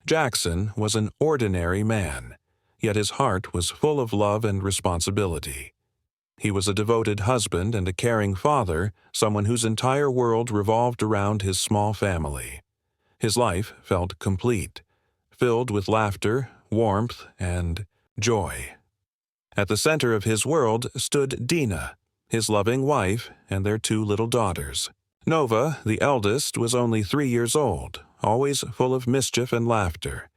Jackson was an ordinary man, yet his heart was full of love and responsibility. He was a devoted husband and a caring father, someone whose entire world revolved around his small family. His life felt complete, filled with laughter, warmth, and joy. At the center of his world stood Dina, his loving wife, and their 2 little daughters. Nova, the eldest, was only 3 years old, always full of mischief and laughter.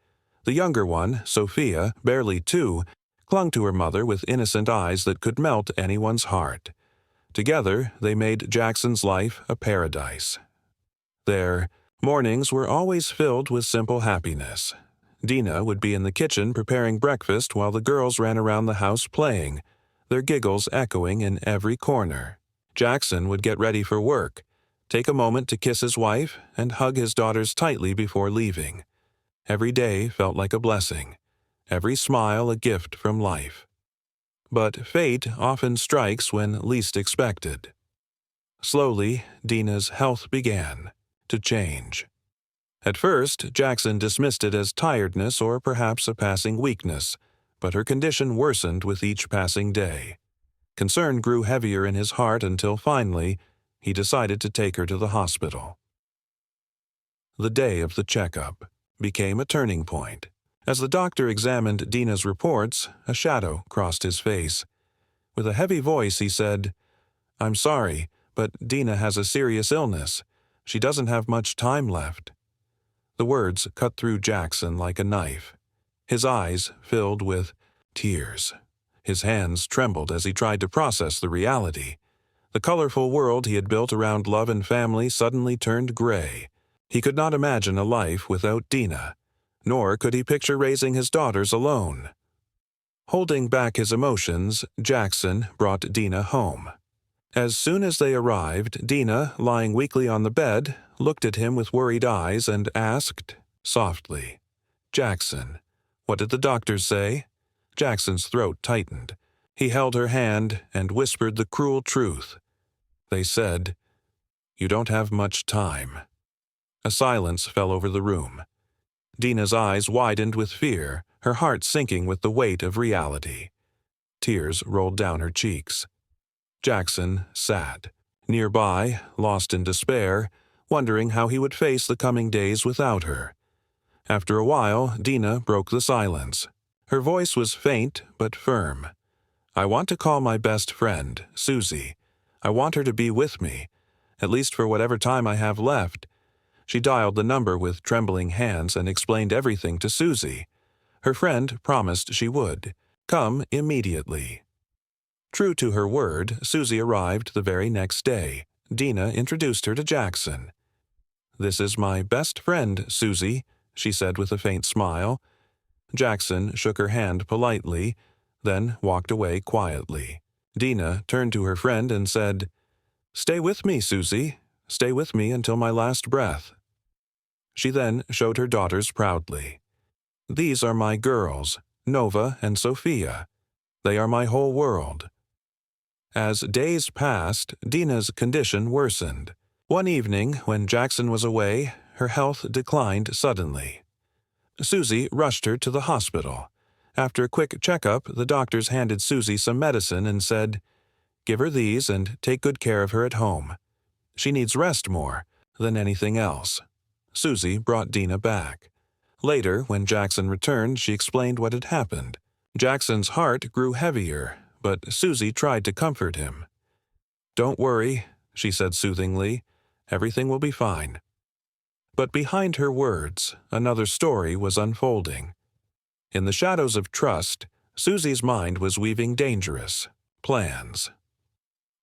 The younger one, Sophia, barely 2, clung to her mother with innocent eyes that could melt anyone's heart. Together, they made Jackson's life a paradise. Their mornings were always filled with simple happiness. Dina would be in the kitchen preparing breakfast while the girls ran around the house playing, their giggles echoing in every corner. Jackson would get ready for work, take a moment to kiss his wife, and hug his daughters tightly before leaving. Every day felt like a blessing, every smile a gift from life. But fate often strikes when least expected. Slowly, Dina's health began to change. At first, Jackson dismissed it as tiredness or perhaps a passing weakness, but her condition worsened with each passing day. Concern grew heavier in his heart until finally, he decided to take her to the hospital. The day of the checkup became a turning point. As the doctor examined Dina's reports, a shadow crossed his face. With a heavy voice, he said, "I'm sorry, but Dina has a serious illness. She doesn't have much time left." The words cut through Jackson like a knife. His eyes filled with tears. His hands trembled as he tried to process the reality. The colorful world he had built around love and family suddenly turned gray. He could not imagine a life without Dina, nor could he picture raising his daughters alone. Holding back his emotions, Jackson brought Dina home. As soon as they arrived, Dina, lying weakly on the bed, looked at him with worried eyes and asked, softly, "Jackson, what did the doctors say?" Jackson's throat tightened. He held her hand and whispered the cruel truth. They said, "You don't have much time." A silence fell over the room. Dina's eyes widened with fear, her heart sinking with the weight of reality. Tears rolled down her cheeks. Jackson sat, nearby, lost in despair, wondering how he would face the coming days without her. After a while, Dina broke the silence. Her voice was faint but firm. "I want to call my best friend, Susie. I want her to be with me, at least for whatever time I have left." She dialed the number with trembling hands and explained everything to Susie. Her friend promised she would come immediately. True to her word, Susie arrived the very next day. Dina introduced her to Jackson. "This is my best friend, Susie," she said with a faint smile. Jackson shook her hand politely, then walked away quietly. Dina turned to her friend and said, "Stay with me, Susie. Stay with me until my last breath." She then showed her daughters proudly. "These are my girls, Nova and Sophia. They are my whole world." As days passed, Dina's condition worsened. One evening, when Jackson was away, her health declined suddenly. Susie rushed her to the hospital. After a quick checkup, the doctors handed Susie some medicine and said, "Give her these and take good care of her at home. She needs rest more than anything else." Susie brought Dina back. Later, when Jackson returned, she explained what had happened. Jackson's heart grew heavier, but Susie tried to comfort him. "Don't worry," she said soothingly. "Everything will be fine." But behind her words, another story was unfolding. In the shadows of trust, Susie's mind was weaving dangerous plans.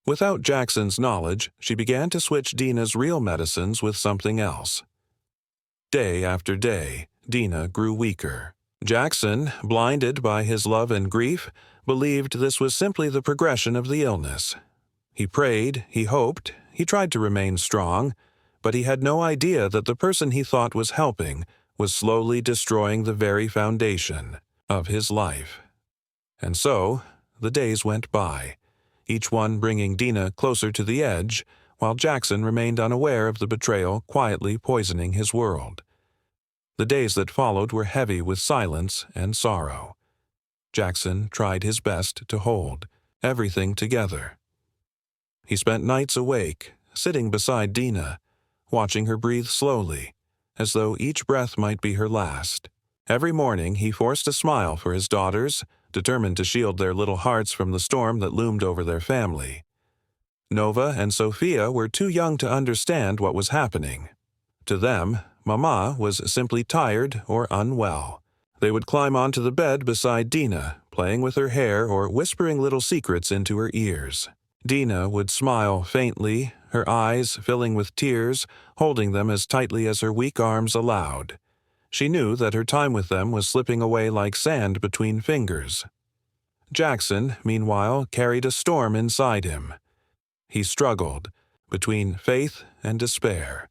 Without Jackson's knowledge, she began to switch Dina's real medicines with something else. Day after day, Dina grew weaker. Jackson, blinded by his love and grief, believed this was simply the progression of the illness. He prayed, he hoped, he tried to remain strong, but he had no idea that the person he thought was helping was slowly destroying the very foundation of his life. And so, the days went by, each one bringing Dina closer to the edge, while Jackson remained unaware of the betrayal quietly poisoning his world. The days that followed were heavy with silence and sorrow. Jackson tried his best to hold everything together. He spent nights awake, sitting beside Dina, watching her breathe slowly, as though each breath might be her last. Every morning he forced a smile for his daughters, determined to shield their little hearts from the storm that loomed over their family. Nova and Sophia were too young to understand what was happening. To them, Mama was simply tired or unwell. They would climb onto the bed beside Dina, playing with her hair or whispering little secrets into her ears. Dina would smile faintly, her eyes filling with tears, holding them as tightly as her weak arms allowed. She knew that her time with them was slipping away like sand between fingers. Jackson, meanwhile, carried a storm inside him. He struggled between faith and despair.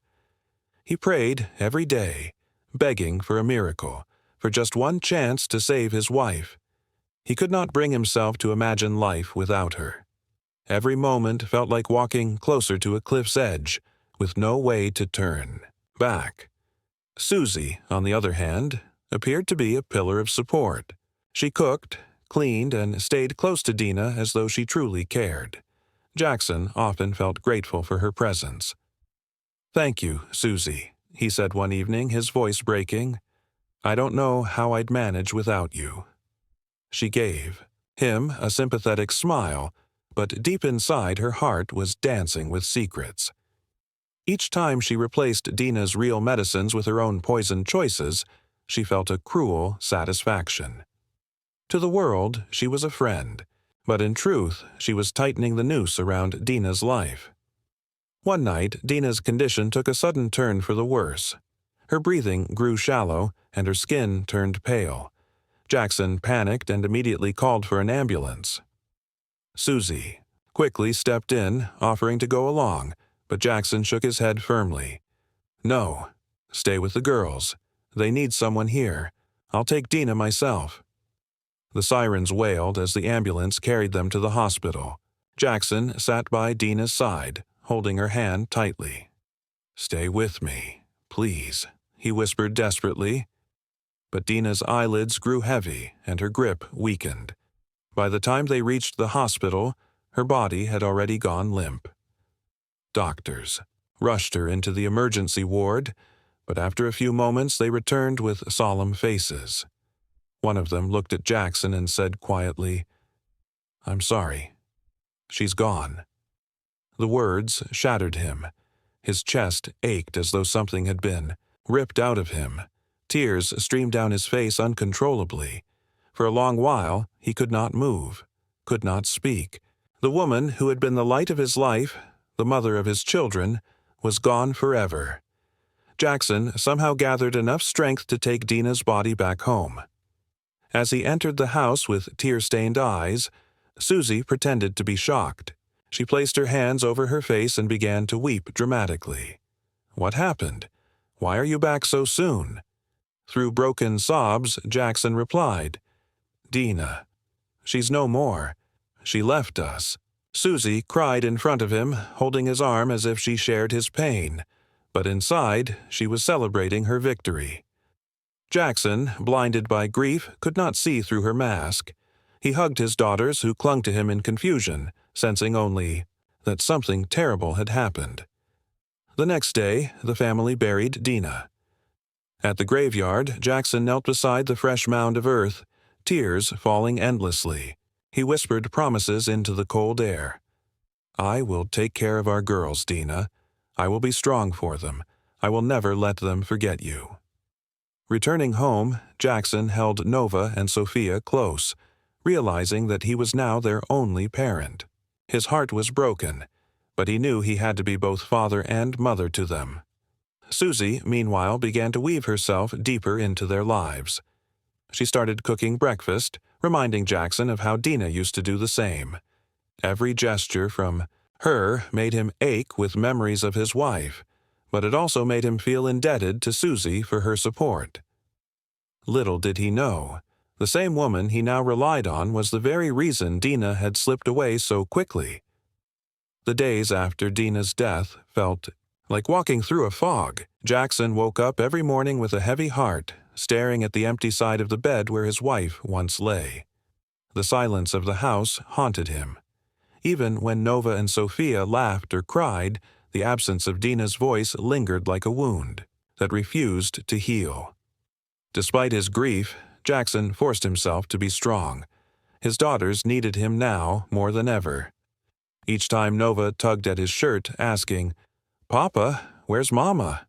He prayed every day, begging for a miracle, for just one chance to save his wife. He could not bring himself to imagine life without her. Every moment felt like walking closer to a cliff's edge, with no way to turn back. Susie, on the other hand, appeared to be a pillar of support. She cooked, cleaned, and stayed close to Dina as though she truly cared. Jackson often felt grateful for her presence. "Thank you, Susie," he said one evening, his voice breaking. "I don't know how I'd manage without you." She gave him a sympathetic smile, but deep inside her heart was dancing with secrets. Each time she replaced Dina's real medicines with her own poison choices, she felt a cruel satisfaction. To the world, she was a friend, but in truth, she was tightening the noose around Dina's life. One night, Dina's condition took a sudden turn for the worse. Her breathing grew shallow, and her skin turned pale. Jackson panicked and immediately called for an ambulance. Susie quickly stepped in, offering to go along, but Jackson shook his head firmly. "No, stay with the girls. They need someone here. I'll take Dina myself." The sirens wailed as the ambulance carried them to the hospital. Jackson sat by Dina's side, holding her hand tightly. "Stay with me, please," he whispered desperately. But Dina's eyelids grew heavy and her grip weakened. By the time they reached the hospital, her body had already gone limp. Doctors rushed her into the emergency ward, but after a few moments they returned with solemn faces. One of them looked at Jackson and said quietly, "I'm sorry. She's gone." The words shattered him. His chest ached as though something had been ripped out of him. Tears streamed down his face uncontrollably. For a long while, he could not move, could not speak. The woman who had been the light of his life, the mother of his children, was gone forever. Jackson somehow gathered enough strength to take Dina's body back home. As he entered the house with tear-stained eyes, Susie pretended to be shocked. She placed her hands over her face and began to weep dramatically. "What happened? Why are you back so soon?" Through broken sobs, Jackson replied, "Dina, she's no more. She left us." Susie cried in front of him, holding his arm as if she shared his pain, but inside she was celebrating her victory. Jackson, blinded by grief, could not see through her mask. He hugged his daughters, who clung to him in confusion, sensing only that something terrible had happened. The next day, the family buried Dina. At the graveyard, Jackson knelt beside the fresh mound of earth, tears falling endlessly. He whispered promises into the cold air. "I will take care of our girls, Dina. I will be strong for them. I will never let them forget you." Returning home, Jackson held Nova and Sophia close, realizing that he was now their only parent. His heart was broken, but he knew he had to be both father and mother to them. Susie, meanwhile, began to weave herself deeper into their lives. She started cooking breakfast, reminding Jackson of how Dina used to do the same. Every gesture from her made him ache with memories of his wife, but it also made him feel indebted to Susie for her support. Little did he know, the same woman he now relied on was the very reason Dina had slipped away so quickly. The days after Dina's death felt Like walking through a fog, Jackson woke up every morning with a heavy heart, staring at the empty side of the bed where his wife once lay. The silence of the house haunted him. Even when Nova and Sophia laughed or cried, the absence of Dina's voice lingered like a wound that refused to heal. Despite his grief, Jackson forced himself to be strong. His daughters needed him now more than ever. Each time Nova tugged at his shirt, asking, "Papa, where's Mama?"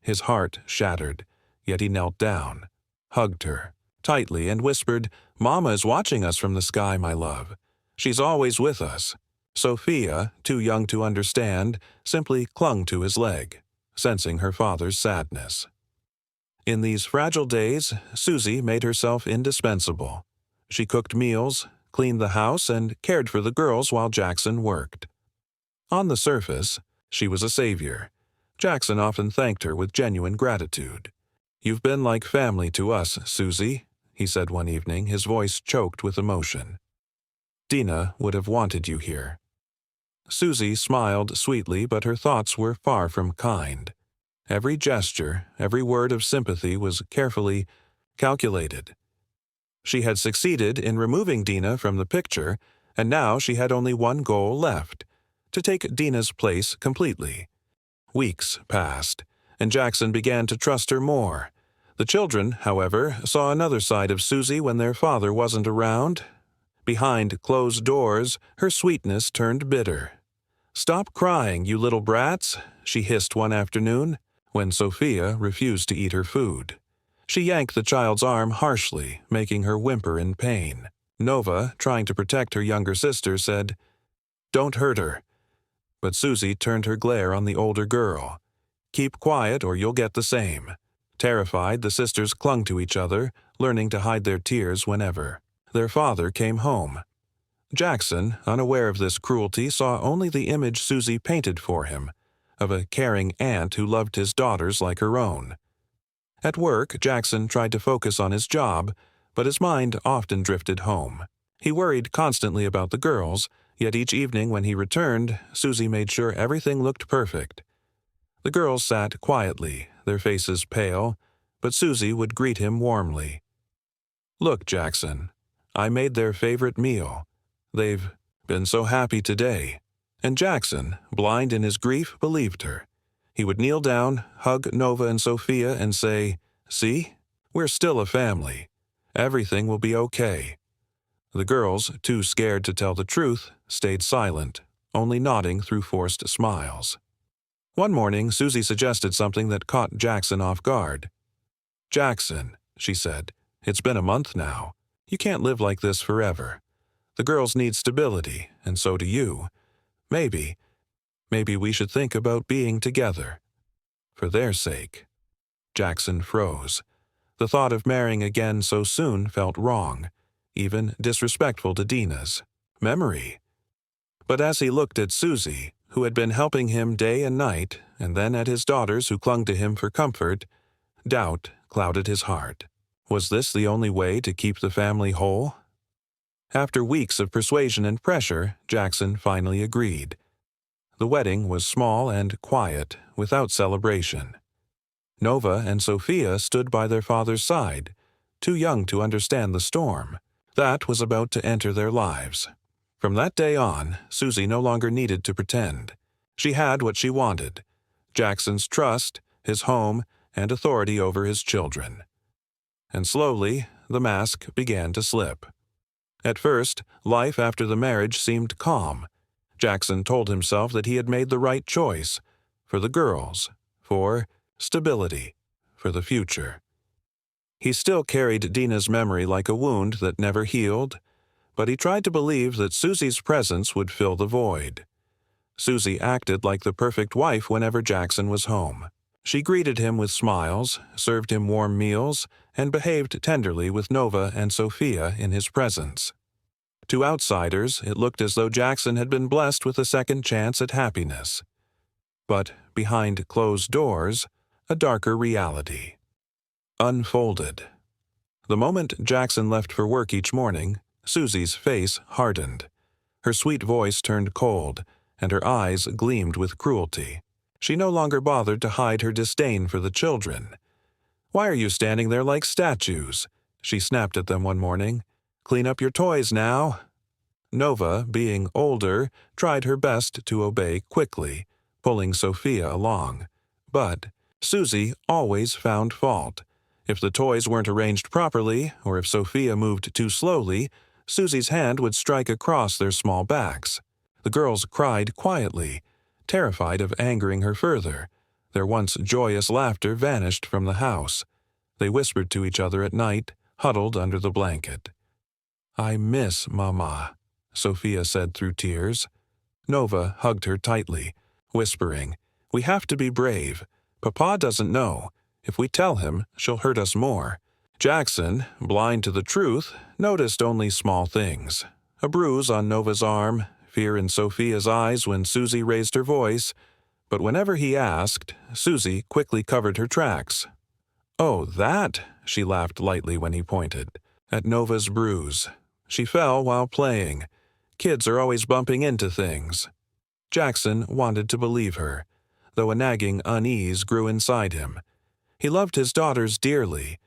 his heart shattered, yet he knelt down, hugged her tightly, and whispered, "Mama is watching us from the sky, my love. She's always with us." Sophia, too young to understand, simply clung to his leg, sensing her father's sadness. In these fragile days, Susie made herself indispensable. She cooked meals, cleaned the house, and cared for the girls while Jackson worked. On the surface, she was a savior. Jackson often thanked her with genuine gratitude. "You've been like family to us, Susie," he said one evening, his voice choked with emotion. "Dina would have wanted you here." Susie smiled sweetly, but her thoughts were far from kind. Every gesture, every word of sympathy was carefully calculated. She had succeeded in removing Dina from the picture, and now she had only one goal left: to take Dina's place completely. Weeks passed, and Jackson began to trust her more. The children, however, saw another side of Susie when their father wasn't around. Behind closed doors, her sweetness turned bitter. "Stop crying, you little brats," she hissed one afternoon, when Sophia refused to eat her food. She yanked the child's arm harshly, making her whimper in pain. Nova, trying to protect her younger sister, said, "Don't hurt her." But Susie turned her glare on the older girl. "Keep quiet or you'll get the same." Terrified, the sisters clung to each other, learning to hide their tears whenever their father came home. Jackson, unaware of this cruelty, saw only the image Susie painted for him, of a caring aunt who loved his daughters like her own. At work, Jackson tried to focus on his job, but his mind often drifted home. He worried constantly about the girls, yet each evening when he returned, Susie made sure everything looked perfect. The girls sat quietly, their faces pale, but Susie would greet him warmly. "Look, Jackson, I made their favorite meal. They've been so happy today." And Jackson, blind in his grief, believed her. He would kneel down, hug Nova and Sophia, and say, "See, we're still a family. Everything will be okay." The girls, too scared to tell the truth, stayed silent, only nodding through forced smiles. One morning, Susie suggested something that caught Jackson off guard. "Jackson," she said, "it's been a month now. You can't live like this forever. The girls need stability, and so do you. Maybe we should think about being together. For their sake." Jackson froze. The thought of marrying again so soon felt wrong, even disrespectful to Dina's memory. But as he looked at Susie, who had been helping him day and night, and then at his daughters who clung to him for comfort, doubt clouded his heart. Was this the only way to keep the family whole? After weeks of persuasion and pressure, Jackson finally agreed. The wedding was small and quiet, without celebration. Nova and Sophia stood by their father's side, too young to understand the storm that was about to enter their lives. From that day on, Susie no longer needed to pretend. She had what she wanted: Jackson's trust, his home, and authority over his children. And slowly, the mask began to slip. At first, life after the marriage seemed calm. Jackson told himself that he had made the right choice, for the girls, for stability, for the future. He still carried Dina's memory like a wound that never healed, but he tried to believe that Susie's presence would fill the void. Susie acted like the perfect wife whenever Jackson was home. She greeted him with smiles, served him warm meals, and behaved tenderly with Nova and Sophia in his presence. To outsiders, it looked as though Jackson had been blessed with a second chance at happiness. But behind closed doors, a darker reality unfolded. The moment Jackson left for work each morning, Susie's face hardened. Her sweet voice turned cold, and her eyes gleamed with cruelty. She no longer bothered to hide her disdain for the children. "Why are you standing there like statues?" she snapped at them one morning. "Clean up your toys now." Nova, being older, tried her best to obey quickly, pulling Sophia along. But Susie always found fault. If the toys weren't arranged properly, or if Sophia moved too slowly, Susie's hand would strike across their small backs. The girls cried quietly, terrified of angering her further. Their once joyous laughter vanished from the house. They whispered to each other at night, huddled under the blanket. "I miss Mama," Sophia said through tears. Nova hugged her tightly, whispering, "We have to be brave. Papa doesn't know. If we tell him, she'll hurt us more." Jackson, blind to the truth, noticed only small things. A bruise on Nova's arm, fear in Sophia's eyes when Susie raised her voice. But whenever he asked, Susie quickly covered her tracks. "Oh, that?" she laughed lightly when he pointed. At Nova's bruise. She fell while playing. Kids are always bumping into things. Jackson wanted to believe her, though a nagging unease grew inside him. He loved his daughters dearly,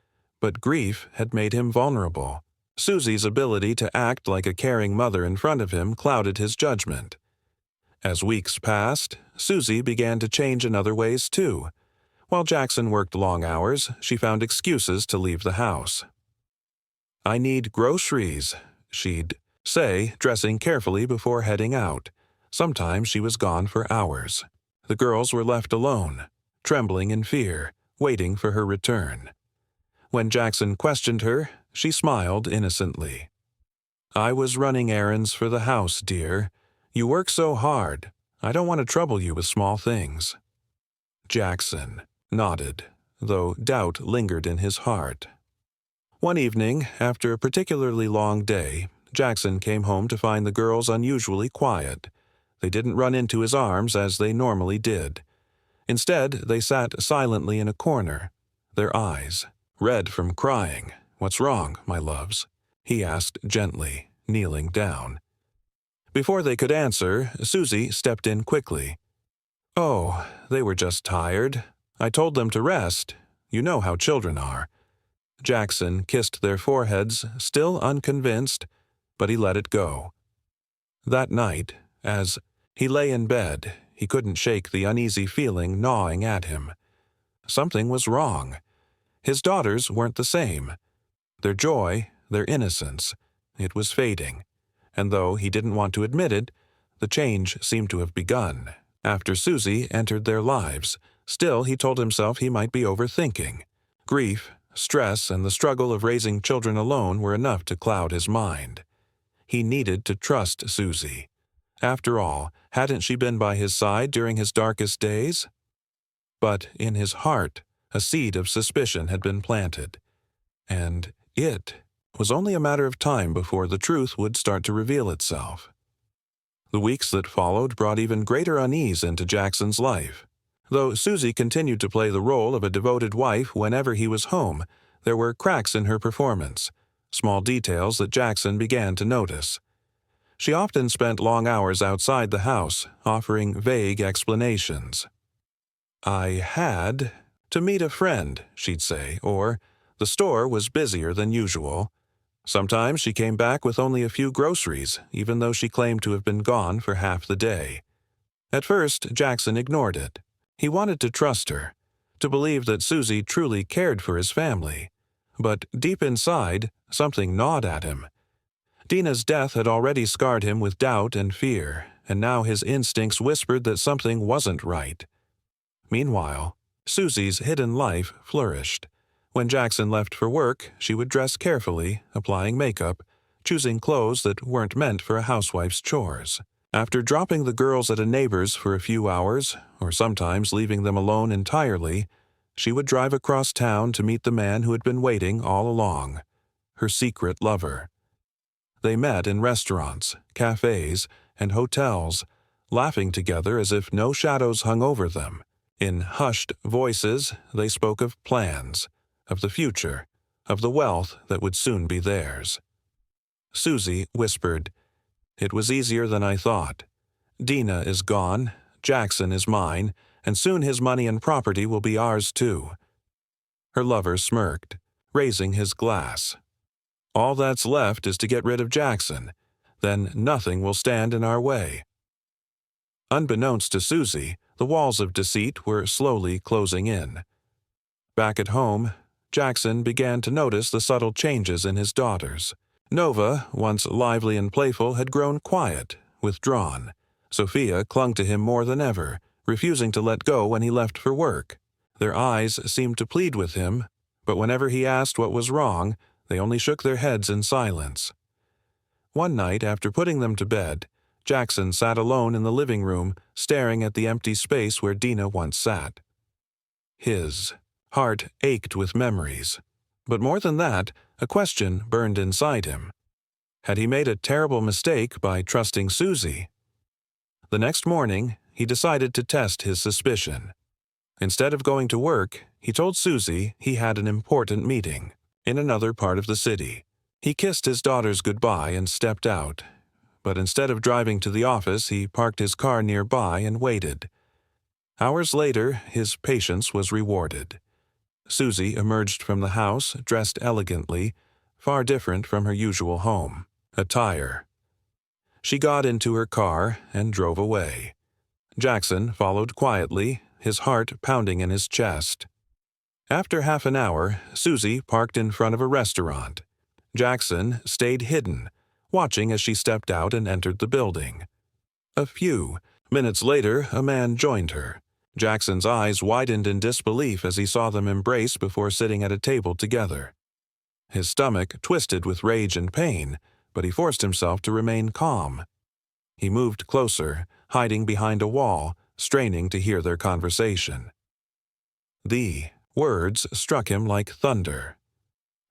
but grief had made him vulnerable. Susie's ability to act like a caring mother in front of him clouded his judgment. As weeks passed, Susie began to change in other ways too. While Jackson worked long hours, she found excuses to leave the house. "I need groceries," she'd say, dressing carefully before heading out. Sometimes she was gone for hours. The girls were left alone, trembling in fear, waiting for her return. When Jackson questioned her, she smiled innocently. "I was running errands for the house, dear. You work so hard. I don't want to trouble you with small things." Jackson nodded, though doubt lingered in his heart. One evening, after a particularly long day, Jackson came home to find the girls unusually quiet. They didn't run into his arms as they normally did. Instead, they sat silently in a corner, their eyes red from crying. "What's wrong, my loves?" he asked gently, kneeling down. Before they could answer, Susie stepped in quickly. "Oh, they were just tired. I told them to rest. You know how children are." Jackson kissed their foreheads, still unconvinced, but he let it go. That night, as he lay in bed, he couldn't shake the uneasy feeling gnawing at him. Something was wrong. His daughters weren't the same. Their joy, their innocence, it was fading. And though he didn't want to admit it, the change seemed to have begun. After Susie entered their lives, still he told himself he might be overthinking. Grief, stress, and the struggle of raising children alone were enough to cloud his mind. He needed to trust Susie. After all, hadn't she been by his side during his darkest days? But in his heart, a seed of suspicion had been planted. And it was only a matter of time before the truth would start to reveal itself. The weeks that followed brought even greater unease into Jackson's life. Though Susie continued to play the role of a devoted wife whenever he was home, there were cracks in her performance, small details that Jackson began to notice. She often spent long hours outside the house, offering vague explanations. "I had to meet a friend," she'd say, or "the store was busier than usual." Sometimes she came back with only a few groceries, even though she claimed to have been gone for half the day. At first, Jackson ignored it. He wanted to trust her, to believe that Susie truly cared for his family. But deep inside, something gnawed at him. Dina's death had already scarred him with doubt and fear, and now his instincts whispered that something wasn't right. Meanwhile, Susie's hidden life flourished. When Jackson left for work, she would dress carefully, applying makeup, choosing clothes that weren't meant for a housewife's chores. After dropping the girls at a neighbor's for a few hours, or sometimes leaving them alone entirely, she would drive across town to meet the man who had been waiting all along, her secret lover. They met in restaurants, cafes, and hotels, laughing together as if no shadows hung over them. In hushed voices, they spoke of plans, of the future, of the wealth that would soon be theirs. Susie whispered, "It was easier than I thought. Dina is gone, Jackson is mine, and soon his money and property will be ours too." Her lover smirked, raising his glass. "All that's left is to get rid of Jackson. Then nothing will stand in our way." Unbeknownst to Susie, the walls of deceit were slowly closing in. Back at home, Jackson began to notice the subtle changes in his daughters. Nova, once lively and playful, had grown quiet, withdrawn. Sophia clung to him more than ever, refusing to let go when he left for work. Their eyes seemed to plead with him, but whenever he asked what was wrong, they only shook their heads in silence. One night, after putting them to bed, Jackson sat alone in the living room, staring at the empty space where Dina once sat. His heart ached with memories, but more than that, a question burned inside him. Had he made a terrible mistake by trusting Susie? The next morning, he decided to test his suspicion. Instead of going to work, he told Susie he had an important meeting in another part of the city. He kissed his daughters goodbye and stepped out, but instead of driving to the office, he parked his car nearby and waited. Hours later, his patience was rewarded. Susie emerged from the house, dressed elegantly, far different from her usual home attire. She got into her car and drove away. Jackson followed quietly, his heart pounding in his chest. After half an hour, Susie parked in front of a restaurant. Jackson stayed hidden, watching as she stepped out and entered the building. A few minutes later, a man joined her. Jackson's eyes widened in disbelief as he saw them embrace before sitting at a table together. His stomach twisted with rage and pain, but he forced himself to remain calm. He moved closer, hiding behind a wall, straining to hear their conversation. The words struck him like thunder.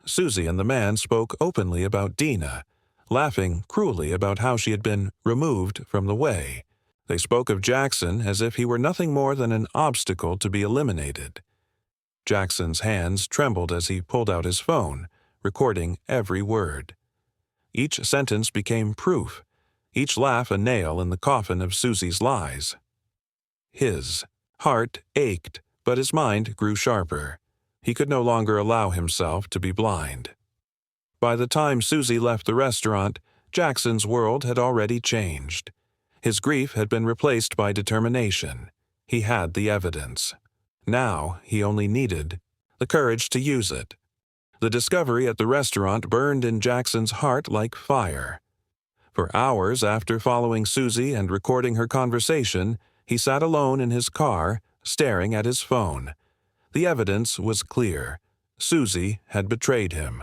Susie and the man spoke openly about Dina, laughing cruelly about how she had been removed from the way. They spoke of Jackson as if he were nothing more than an obstacle to be eliminated. Jackson's hands trembled as he pulled out his phone, recording every word. Each sentence became proof, each laugh a nail in the coffin of Susie's lies. His heart ached, but his mind grew sharper. He could no longer allow himself to be blind. By the time Susie left the restaurant, Jackson's world had already changed. His grief had been replaced by determination. He had the evidence. Now he only needed the courage to use it. The discovery at the restaurant burned in Jackson's heart like fire. For hours after following Susie and recording her conversation, he sat alone in his car, staring at his phone. The evidence was clear. Susie had betrayed him.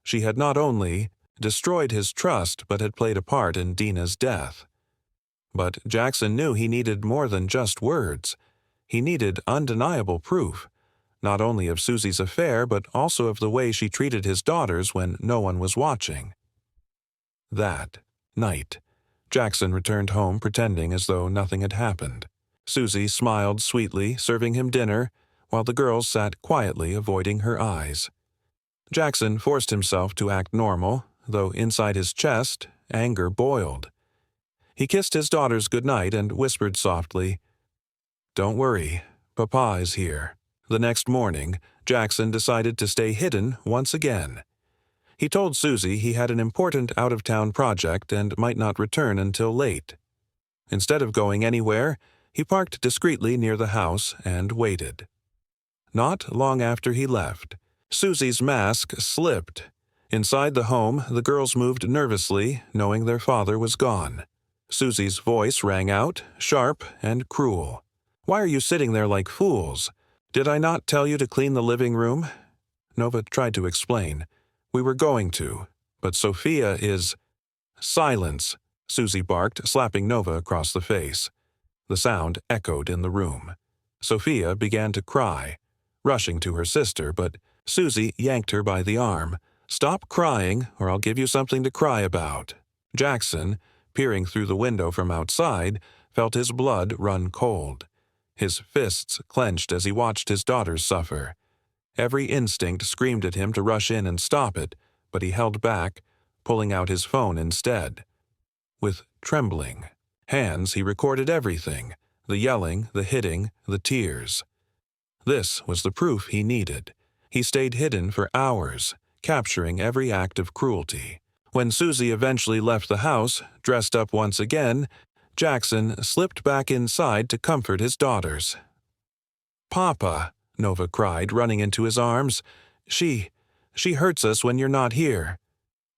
She had not only destroyed his trust, but had played a part in Dina's death. But Jackson knew he needed more than just words. He needed undeniable proof, not only of Susie's affair, but also of the way she treated his daughters when no one was watching. That night, Jackson returned home pretending as though nothing had happened. Susie smiled sweetly, serving him dinner, while the girls sat quietly, avoiding her eyes. Jackson forced himself to act normal, though inside his chest, anger boiled. He kissed his daughters goodnight and whispered softly, "Don't worry, Papa is here." The next morning, Jackson decided to stay hidden once again. He told Susie he had an important out-of-town project and might not return until late. Instead of going anywhere, he parked discreetly near the house and waited. Not long after he left, Susie's mask slipped. Inside the home, the girls moved nervously, knowing their father was gone. Susie's voice rang out, sharp and cruel. "Why are you sitting there like fools? Did I not tell you to clean the living room?" Nova tried to explain. "We were going to, but Sophia is—" "Silence," Susie barked, slapping Nova across the face. The sound echoed in the room. Sophia began to cry, rushing to her sister, but Susie yanked her by the arm. "Stop crying, or I'll give you something to cry about." Jackson, peering through the window from outside, felt his blood run cold. His fists clenched as he watched his daughters suffer. Every instinct screamed at him to rush in and stop it, but he held back, pulling out his phone instead. With trembling hands, he recorded everything, The yelling, the hitting, the tears. This was the proof he needed. He stayed hidden for hours, capturing every act of cruelty. When Susie eventually left the house, dressed up once again, Jackson slipped back inside to comfort his daughters. "Papa," Nova cried, running into his arms. She hurts us when you're not here."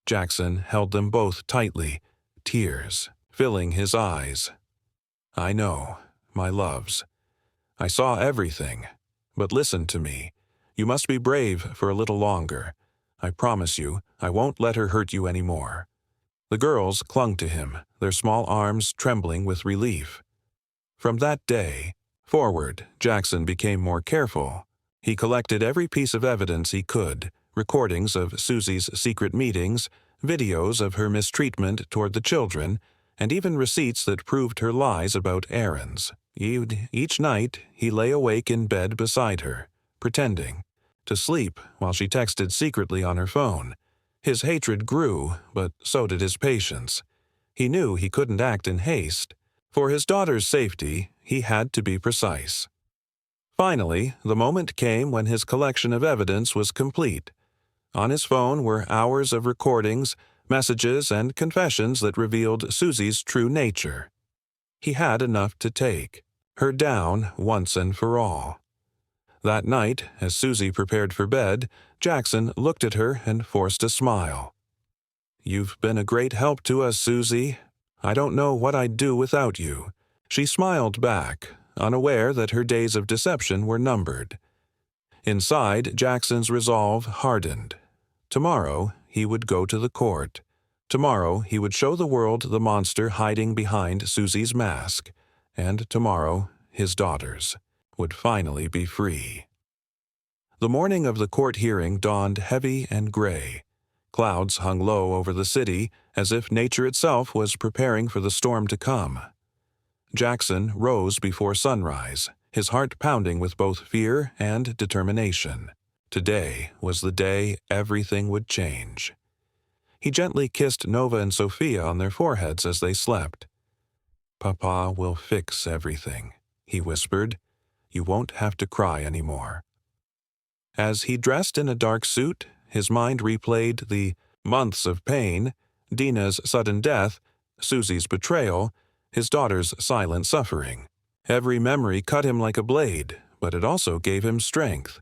Jackson held them both tightly, tears filling his eyes. "I know, my loves. I saw everything. But listen to me. You must be brave for a little longer. I promise you, I won't let her hurt you anymore." The girls clung to him, their small arms trembling with relief. From that day forward, Jackson became more careful. He collected every piece of evidence he could, recordings of Susie's secret meetings, videos of her mistreatment toward the children, and even receipts that proved her lies about errands. Each night, he lay awake in bed beside her, pretending to sleep while she texted secretly on her phone. His hatred grew, but so did his patience. He knew he couldn't act in haste. For his daughter's safety, he had to be precise. Finally, the moment came when his collection of evidence was complete. On his phone were hours of recordings, messages, and confessions that revealed Susie's true nature. He had enough to take her down once and for all. That night, as Susie prepared for bed, Jackson looked at her and forced a smile. "You've been a great help to us, Susie. I don't know what I'd do without you." She smiled back, unaware that her days of deception were numbered. Inside, Jackson's resolve hardened. Tomorrow, he would go to the court. Tomorrow, he would show the world the monster hiding behind Susie's mask. And tomorrow, his daughters would finally be free. The morning of the court hearing dawned heavy and gray. Clouds hung low over the city, as if nature itself was preparing for the storm to come. Jackson rose before sunrise, his heart pounding with both fear and determination. Today was the day everything would change. He gently kissed Nova and Sophia on their foreheads as they slept. "Papa will fix everything," he whispered. "You won't have to cry anymore." As he dressed in a dark suit, his mind replayed the months of pain, Dina's sudden death, Susie's betrayal, his daughter's silent suffering. Every memory cut him like a blade, but it also gave him strength.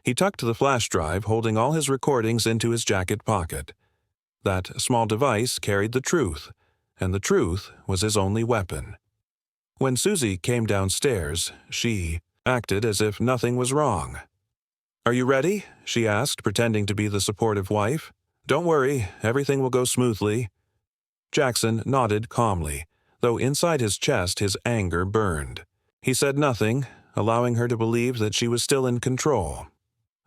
He tucked the flash drive, holding all his recordings into his jacket pocket. That small device carried the truth, and the truth was his only weapon. When Susie came downstairs, she acted as if nothing was wrong. "Are you ready?" she asked, pretending to be the supportive wife. "Don't worry, everything will go smoothly." Jackson nodded calmly, though inside his chest his anger burned. He said nothing, allowing her to believe that she was still in control.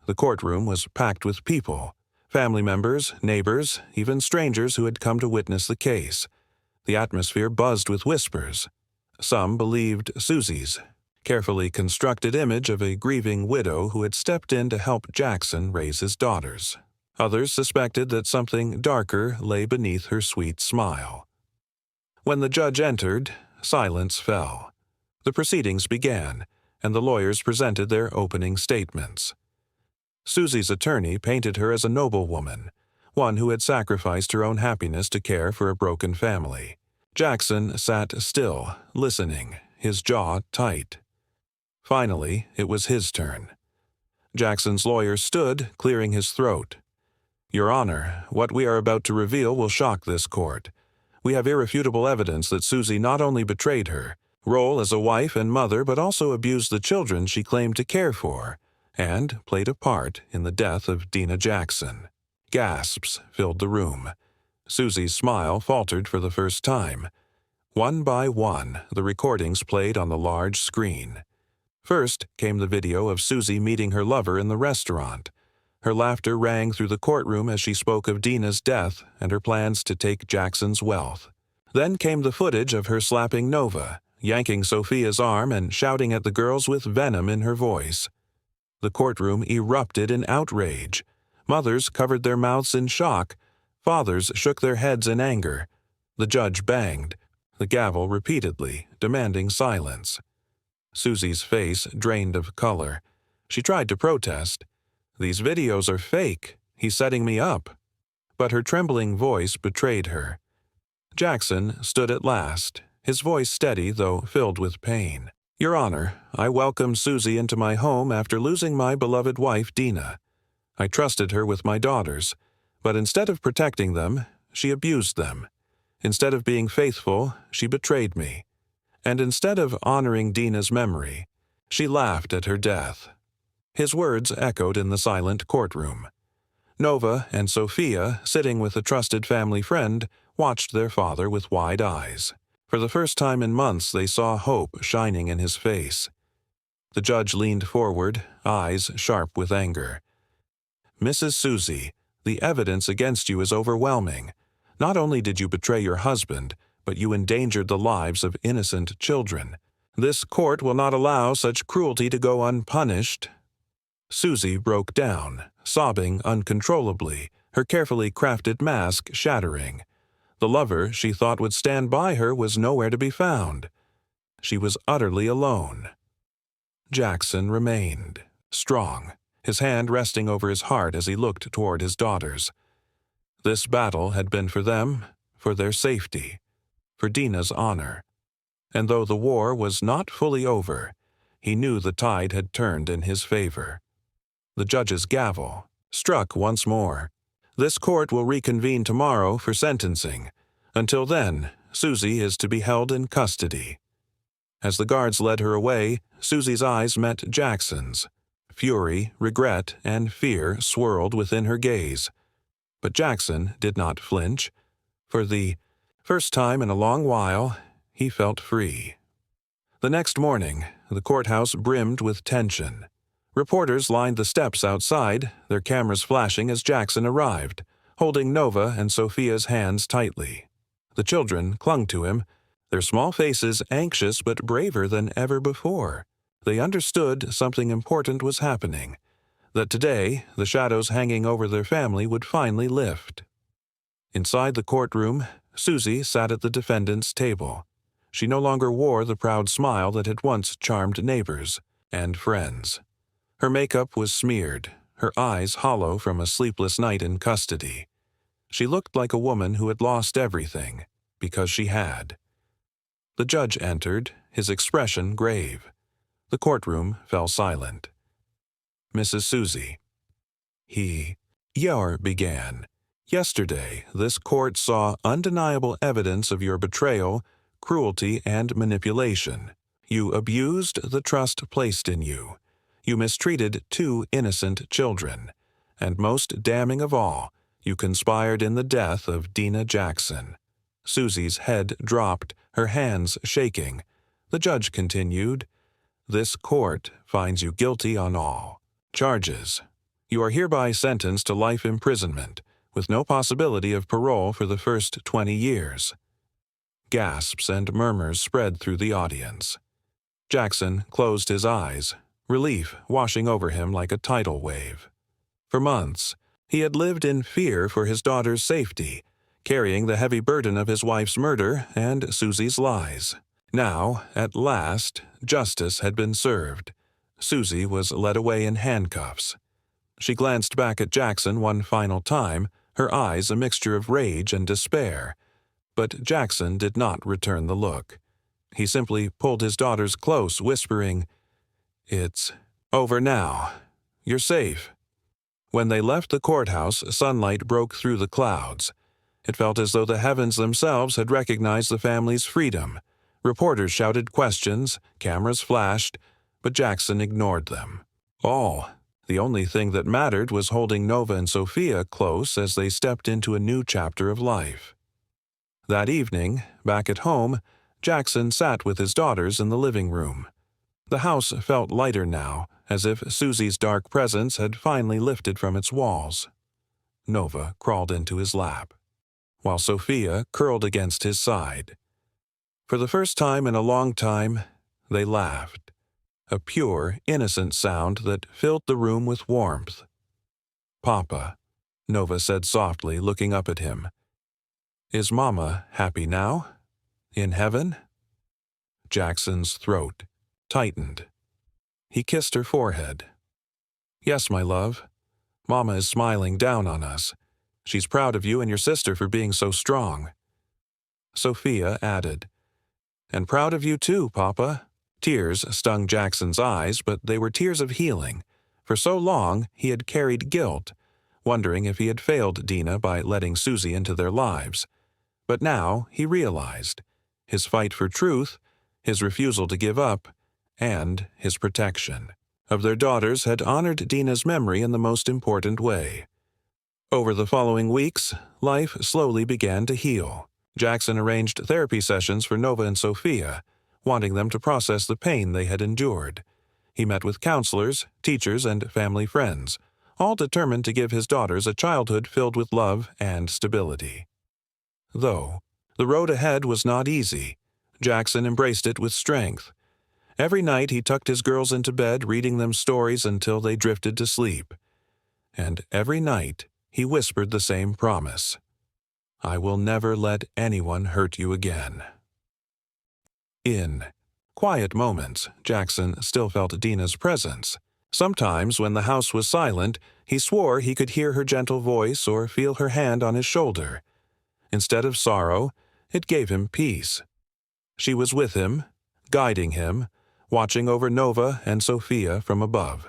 The courtroom was packed with people, family members, neighbors, even strangers who had come to witness the case. The atmosphere buzzed with whispers. Some believed Susie's carefully constructed image of a grieving widow who had stepped in to help Jackson raise his daughters. Others suspected that something darker lay beneath her sweet smile. When the judge entered, silence fell. The proceedings began, and the lawyers presented their opening statements. Susie's attorney painted her as a noble woman, one who had sacrificed her own happiness to care for a broken family. Jackson sat still, listening, his jaw tight. Finally, it was his turn. Jackson's lawyer stood, clearing his throat. "Your Honor, what we are about to reveal will shock this court. We have irrefutable evidence that Susie not only betrayed her role as a wife and mother, but also abused the children she claimed to care for, and played a part in the death of Dina Jackson." Gasps filled the room. Susie's smile faltered for the first time. One by one, the recordings played on the large screen. First came the video of Susie meeting her lover in the restaurant. Her laughter rang through the courtroom as she spoke of Dina's death and her plans to take Jackson's wealth. Then came the footage of her slapping Nova, yanking Sophia's arm and shouting at the girls with venom in her voice. The courtroom erupted in outrage. Mothers covered their mouths in shock. Fathers shook their heads in anger. The judge banged the gavel repeatedly, demanding silence. Susie's face drained of color. She tried to protest. "These videos are fake. He's setting me up." But her trembling voice betrayed her. Jackson stood at last, his voice steady though filled with pain. "Your Honor, I welcomed Susie into my home after losing my beloved wife, Dina. I trusted her with my daughters, but instead of protecting them, she abused them. Instead of being faithful, she betrayed me. And instead of honoring Dina's memory, she laughed at her death." His words echoed in the silent courtroom. Nova and Sophia, sitting with a trusted family friend, watched their father with wide eyes. For the first time in months, they saw hope shining in his face. The judge leaned forward, eyes sharp with anger. "Mrs. Susie, the evidence against you is overwhelming. Not only did you betray your husband, but you endangered the lives of innocent children. This court will not allow such cruelty to go unpunished." Susie broke down, sobbing uncontrollably, her carefully crafted mask shattering. The lover she thought would stand by her was nowhere to be found. She was utterly alone. Jackson remained, strong, his hand resting over his heart as he looked toward his daughters. This battle had been for them, for their safety, for Dina's honor. And though the war was not fully over, he knew the tide had turned in his favor. The judge's gavel struck once more. This court will reconvene tomorrow for sentencing. Until then, Susie is to be held in custody. As the guards led her away, Susie's eyes met Jackson's. Fury, regret, and fear swirled within her gaze. But Jackson did not flinch. For the first time in a long while, he felt free. The next morning, the courthouse brimmed with tension. Reporters lined the steps outside, their cameras flashing as Jackson arrived, holding Nova and Sophia's hands tightly. The children clung to him, their small faces anxious but braver than ever before. They understood something important was happening, that today the shadows hanging over their family would finally lift. Inside the courtroom, Susie sat at the defendant's table. She no longer wore the proud smile that had once charmed neighbors and friends. Her makeup was smeared, her eyes hollow from a sleepless night in custody. She looked like a woman who had lost everything, because she had. The judge entered, his expression grave. The courtroom fell silent. "Mrs. Susie." Yair began. "Yesterday, this court saw undeniable evidence of your betrayal, cruelty, and manipulation. You abused the trust placed in you. You mistreated 2 innocent children. And most damning of all, you conspired in the death of Dina Jackson." Susie's head dropped, her hands shaking. The judge continued, "This court finds you guilty on all charges. You are hereby sentenced to life imprisonment, with no possibility of parole for the first 20 years. Gasps and murmurs spread through the audience. Jackson closed his eyes, relief washing over him like a tidal wave. For months, he had lived in fear for his daughter's safety, carrying the heavy burden of his wife's murder and Susie's lies. Now, at last, justice had been served. Susie was led away in handcuffs. She glanced back at Jackson one final time, her eyes a mixture of rage and despair. But Jackson did not return the look. He simply pulled his daughters close, whispering, "It's over now. You're safe." When they left the courthouse, sunlight broke through the clouds. It felt as though the heavens themselves had recognized the family's freedom. Reporters shouted questions, cameras flashed, but Jackson ignored them. The only thing that mattered was holding Nova and Sophia close as they stepped into a new chapter of life. That evening, back at home, Jackson sat with his daughters in the living room. The house felt lighter now, as if Susie's dark presence had finally lifted from its walls. Nova crawled into his lap, while Sophia curled against his side. For the first time in a long time, they laughed, a pure, innocent sound that filled the room with warmth. "Papa," Nova said softly, looking up at him. "Is Mama happy now? In heaven?" Jackson's throat tightened. He kissed her forehead. "Yes, my love. Mama is smiling down on us. She's proud of you and your sister for being so strong." Sophia added, "And proud of you too, Papa." Tears stung Jackson's eyes, but they were tears of healing. For so long, he had carried guilt, wondering if he had failed Dina by letting Susie into their lives. But now he realized his fight for truth, his refusal to give up, and his protection of their daughters had honored Dina's memory in the most important way. Over the following weeks, life slowly began to heal. Jackson arranged therapy sessions for Nova and Sophia, wanting them to process the pain they had endured. He met with counselors, teachers, and family friends, all determined to give his daughters a childhood filled with love and stability. Though the road ahead was not easy, Jackson embraced it with strength. Every night he tucked his girls into bed, reading them stories until they drifted to sleep. And every night he whispered the same promise: "I will never let anyone hurt you again." In quiet moments, Jackson still felt Dina's presence. Sometimes, when the house was silent, he swore he could hear her gentle voice or feel her hand on his shoulder. Instead of sorrow, it gave him peace. She was with him, guiding him, watching over Nova and Sophia from above.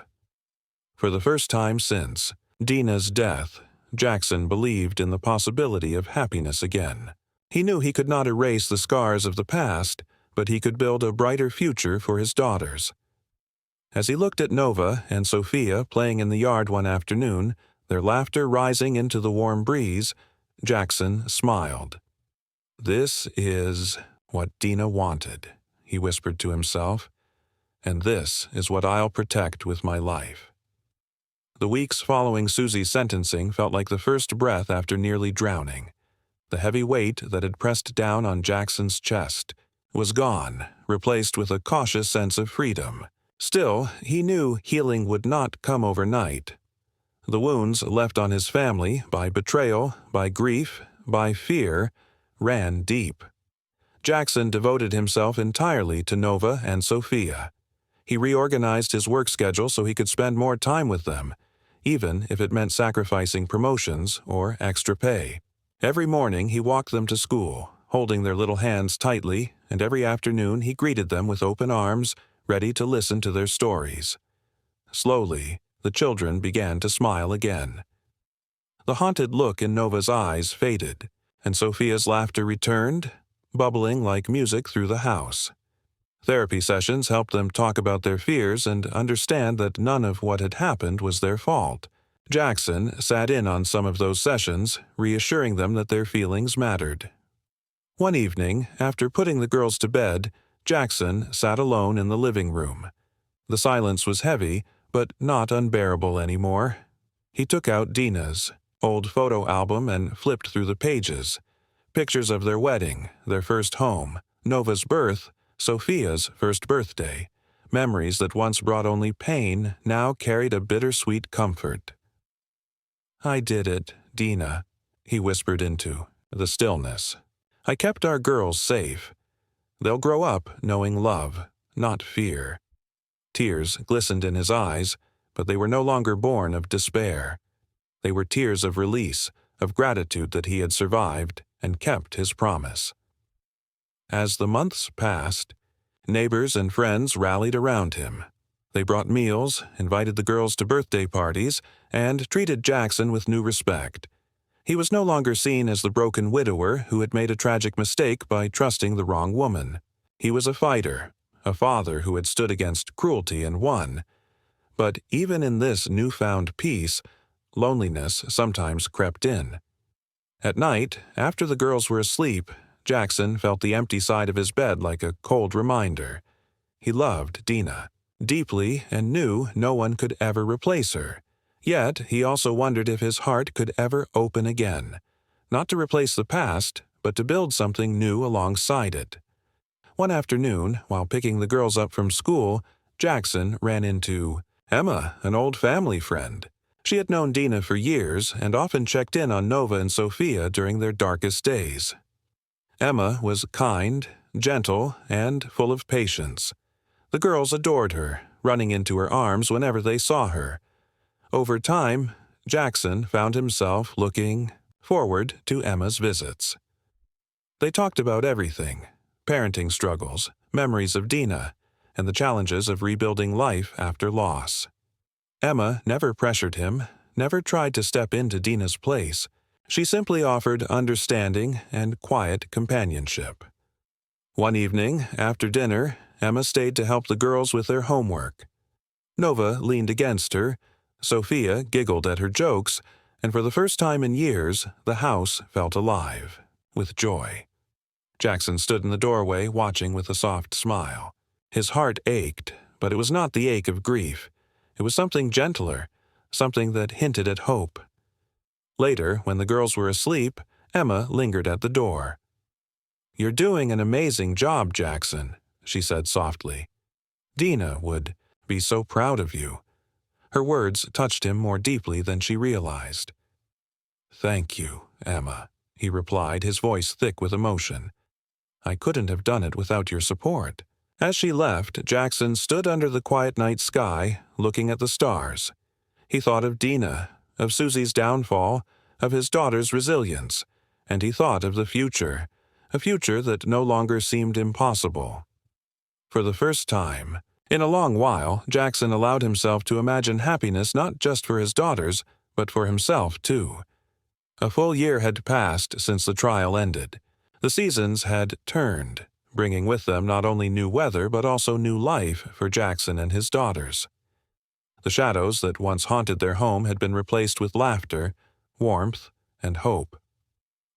For the first time since Dina's death, Jackson believed in the possibility of happiness again. He knew he could not erase the scars of the past, but he could build a brighter future for his daughters. As he looked at Nova and Sophia playing in the yard one afternoon, their laughter rising into the warm breeze, Jackson smiled. "This is what Dina wanted," he whispered to himself, "and this is what I'll protect with my life." The weeks following Susie's sentencing felt like the first breath after nearly drowning. The heavy weight that had pressed down on Jackson's chest was gone, replaced with a cautious sense of freedom. Still, he knew healing would not come overnight. The wounds left on his family by betrayal, by grief, by fear, ran deep. Jackson devoted himself entirely to Nova and Sophia. He reorganized his work schedule so he could spend more time with them, even if it meant sacrificing promotions or extra pay. Every morning he walked them to school, holding their little hands tightly, and every afternoon he greeted them with open arms, ready to listen to their stories. Slowly, the children began to smile again. The haunted look in Nova's eyes faded, and Sophia's laughter returned, bubbling like music through the house. Therapy sessions helped them talk about their fears and understand that none of what had happened was their fault. Jackson sat in on some of those sessions, reassuring them that their feelings mattered. One evening, after putting the girls to bed, Jackson sat alone in the living room. The silence was heavy, but not unbearable anymore. He took out Dina's old photo album and flipped through the pages. Pictures of their wedding, their first home, Nova's birth, Sophia's first birthday. Memories that once brought only pain now carried a bittersweet comfort. "I did it, Dina," he whispered into the stillness. "I kept our girls safe. They'll grow up knowing love, not fear." Tears glistened in his eyes, but they were no longer born of despair. They were tears of release, of gratitude that he had survived and kept his promise. As the months passed, neighbors and friends rallied around him. They brought meals, invited the girls to birthday parties, and treated Jackson with new respect. He was no longer seen as the broken widower who had made a tragic mistake by trusting the wrong woman. He was a fighter, a father who had stood against cruelty and won. But even in this newfound peace, loneliness sometimes crept in. At night, after the girls were asleep, Jackson felt the empty side of his bed like a cold reminder. He loved Dina deeply and knew no one could ever replace her. Yet he also wondered if his heart could ever open again, not to replace the past, but to build something new alongside it. One afternoon, while picking the girls up from school, Jackson ran into Emma, an old family friend. She had known Dina for years and often checked in on Nova and Sophia during their darkest days. Emma was kind, gentle, and full of patience. The girls adored her, running into her arms whenever they saw her. Over time, Jackson found himself looking forward to Emma's visits. They talked about everything: parenting struggles, memories of Dina, and the challenges of rebuilding life after loss. Emma never pressured him, never tried to step into Dina's place. She simply offered understanding and quiet companionship. One evening, after dinner, Emma stayed to help the girls with their homework. Nova leaned against her, Sophia giggled at her jokes, and for the first time in years, the house felt alive, with joy. Jackson stood in the doorway, watching with a soft smile. His heart ached, but it was not the ache of grief. It was something gentler, something that hinted at hope. Later, when the girls were asleep, Emma lingered at the door. "You're doing an amazing job, Jackson," she said softly. "Dina would be so proud of you." Her words touched him more deeply than she realized. "Thank you, Emma," he replied, his voice thick with emotion. "I couldn't have done it without your support." As she left, Jackson stood under the quiet night sky, looking at the stars. He thought of Dina, of Susie's downfall, of his daughter's resilience, and he thought of the future, a future that no longer seemed impossible. For the first time in a long while, Jackson allowed himself to imagine happiness not just for his daughters, but for himself too. A full year had passed since the trial ended. The seasons had turned, bringing with them not only new weather but also new life for Jackson and his daughters. The shadows that once haunted their home had been replaced with laughter, warmth, and hope.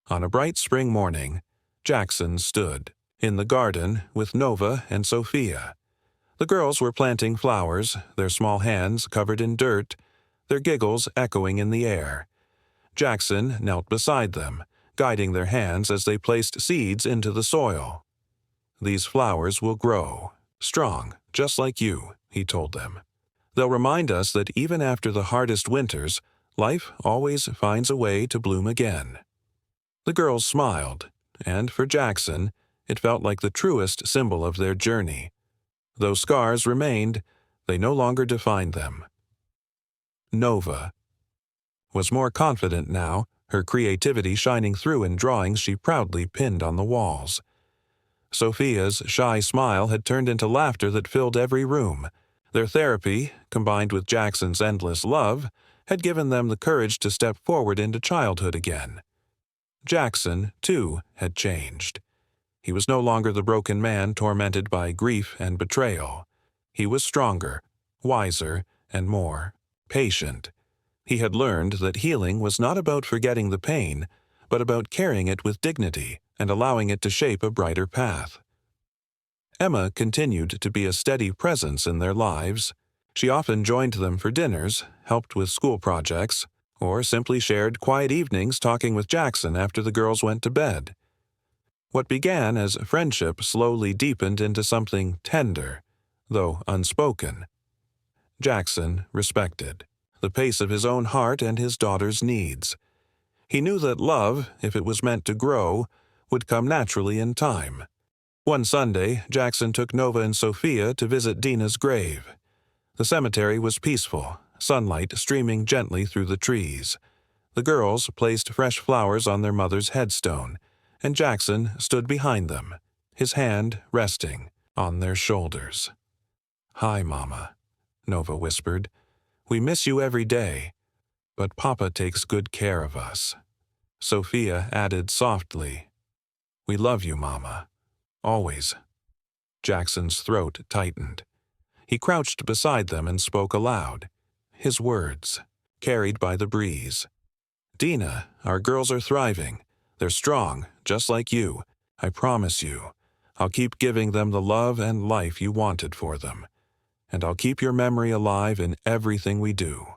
On a bright spring morning, Jackson stood in the garden with Nova and Sophia. The girls were planting flowers, their small hands covered in dirt, their giggles echoing in the air. Jackson knelt beside them, guiding their hands as they placed seeds into the soil. "These flowers will grow, strong, just like you," he told them. "They'll remind us that even after the hardest winters, life always finds a way to bloom again." The girls smiled, and for Jackson, it felt like the truest symbol of their journey. Though scars remained, they no longer defined them. Nova was more confident now, her creativity shining through in drawings she proudly pinned on the walls. Sophia's shy smile had turned into laughter that filled every room. Their therapy, combined with Jackson's endless love, had given them the courage to step forward into childhood again. Jackson, too, had changed. He was no longer the broken man tormented by grief and betrayal. He was stronger, wiser, and more patient. He had learned that healing was not about forgetting the pain, but about carrying it with dignity and allowing it to shape a brighter path. Emma continued to be a steady presence in their lives. She often joined them for dinners, helped with school projects, or simply shared quiet evenings talking with Jackson after the girls went to bed. What began as friendship slowly deepened into something tender, though unspoken. Jackson respected the pace of his own heart and his daughter's needs. He knew that love, if it was meant to grow, would come naturally in time. One Sunday, Jackson took Nova and Sophia to visit Dina's grave. The cemetery was peaceful, sunlight streaming gently through the trees. The girls placed fresh flowers on their mother's headstone, and Jackson stood behind them, his hand resting on their shoulders. "Hi, Mama," Nova whispered. "We miss you every day, but Papa takes good care of us." Sophia added softly, "We love you, Mama. Always." Jackson's throat tightened. He crouched beside them and spoke aloud, his words carried by the breeze. "Dina, our girls are thriving. They're strong, just like you. I promise you. I'll keep giving them the love and life you wanted for them. And I'll keep your memory alive in everything we do."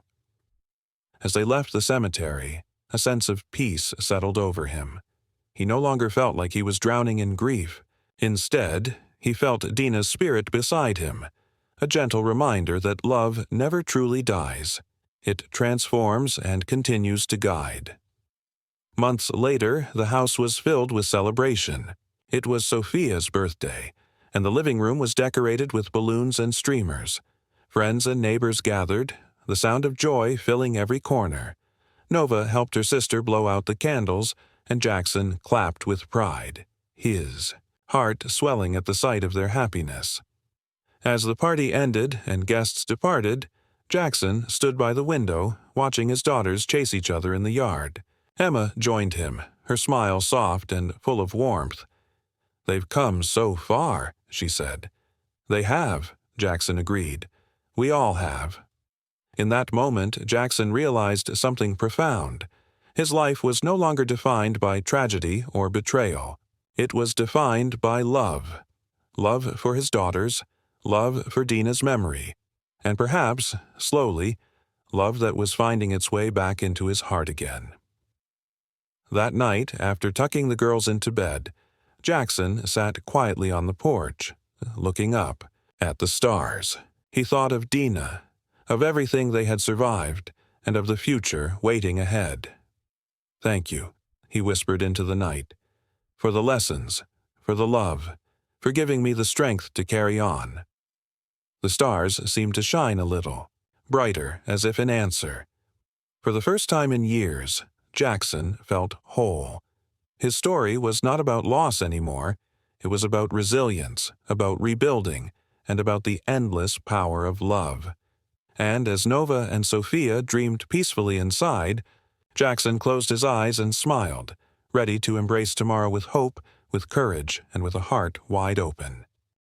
As they left the cemetery, a sense of peace settled over him. He no longer felt like he was drowning in grief. Instead, he felt Dina's spirit beside him, a gentle reminder that love never truly dies. It transforms and continues to guide. Months later, the house was filled with celebration. It was Sophia's birthday, and the living room was decorated with balloons and streamers. Friends and neighbors gathered, the sound of joy filling every corner. Nova helped her sister blow out the candles, and Jackson clapped with pride, his heart swelling at the sight of their happiness. As the party ended and guests departed, Jackson stood by the window, watching his daughters chase each other in the yard. Emma joined him, her smile soft and full of warmth. "They've come so far," she said. "They have," Jackson agreed. "We all have." In that moment, Jackson realized something profound. His life was no longer defined by tragedy or betrayal. It was defined by love. Love for his daughters, love for Dina's memory, and perhaps, slowly, love that was finding its way back into his heart again. That night, after tucking the girls into bed, Jackson sat quietly on the porch, looking up at the stars. He thought of Dina, of everything they had survived, and of the future waiting ahead. "Thank you," he whispered into the night, "for the lessons, for the love, for giving me the strength to carry on." The stars seemed to shine a little, brighter as if in answer. For the first time in years, Jackson felt whole. His story was not about loss anymore. It was about resilience, about rebuilding, and about the endless power of love. And as Nova and Sophia dreamed peacefully inside, Jackson closed his eyes and smiled, ready to embrace tomorrow with hope, with courage, and with a heart wide open.